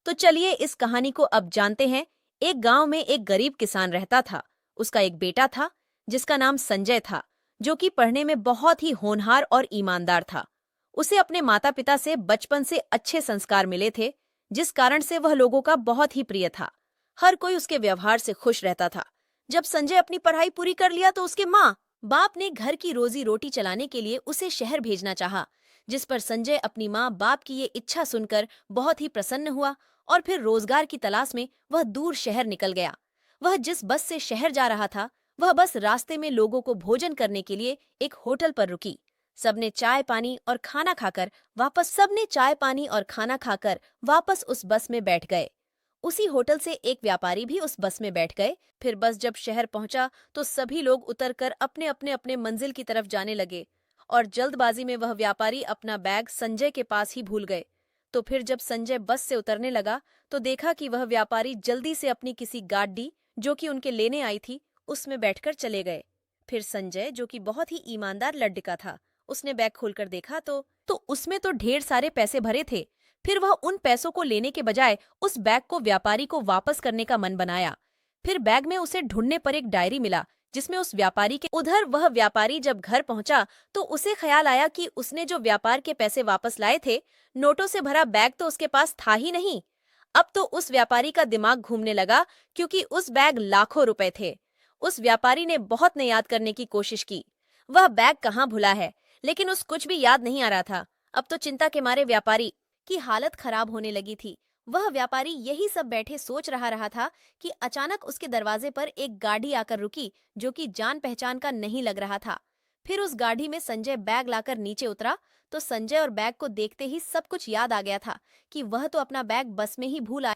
तो चलिए इस कहानी को अब जानते हैं। एक गांव में एक गरीब किसान रहता था। उसका एक बेटा था जिसका नाम संजय था, जो कि पढ़ने में बहुत ही होनहार और ईमानदार था। उसे अपने माता पिता से बचपन से अच्छे संस्कार मिले थे, जिस कारण से वह लोगों का बहुत ही प्रिय था। हर कोई उसके व्यवहार से खुश रहता था। जब संजय अपनी पढ़ाई पूरी कर लिया तो उसके माँ बाप ने घर की रोजी रोटी चलाने के लिए उसे शहर भेजना चाहा, जिस पर संजय अपनी माँ बाप की ये इच्छा सुनकर बहुत ही प्रसन्न हुआ और फिर रोजगार की तलाश में वह दूर शहर निकल गया। वह जिस बस से शहर जा रहा था, वह बस रास्ते में लोगों को भोजन करने के लिए एक होटल पर रुकी। सबने चाय पानी और खाना खाकर वापस उस बस में बैठ गए। उसी होटल से एक व्यापारी भी उस बस में बैठ गए। फिर बस जब शहर पहुंचा तो सभी लोग उतरकर अपने अपने अपने मंजिल की तरफ जाने लगे और जल्दबाजी में वह व्यापारी अपना बैग संजय के पास ही भूल गए। तो फिर जब संजय बस से उतरने लगा तो देखा कि वह व्यापारी जल्दी से अपनी किसी गाड़ी, जो कि उनके लेने आई थी, उसमें बैठकर चले गए। फिर संजय, जो कि बहुत ही ईमानदार लड़का था, उसने बैग खोलकर देखा तो उसमें तो ढेर सारे पैसे भरे थे। फिर वह उन पैसों को लेने के बजाय उस बैग को व्यापारी को वापस करने का मन बनाया। फिर बैग में उसे ढूंढने पर एक डायरी मिला जिसमें उस व्यापारी के उधर वह व्यापारी जब घर पहुंचा तो उसे ख्याल आया कि उसने जो व्यापार के पैसे वापस लाए थे, नोटों से भरा बैग तो उसके पास था ही नहीं। अब तो उस व्यापारी का दिमाग घूमने लगा, क्योंकि उस बैग लाखों रुपए थे। उस व्यापारी ने बहुत ने याद करने की कोशिश की, वह बैग कहाँ भुला है, लेकिन उस कुछ भी याद नहीं आ रहा था। अब तो चिंता के मारे व्यापारी की हालत खराब होने लगी थी। वह व्यापारी यही सब बैठे सोच रहा था कि अचानक उसके दरवाजे पर एक गाड़ी आकर रुकी, जो कि जान पहचान का नहीं लग रहा था। फिर उस गाड़ी में संजय बैग लाकर नीचे उतरा तो संजय और बैग को देखते ही सब कुछ याद आ गया था कि वह तो अपना बैग बस में ही भूल आया।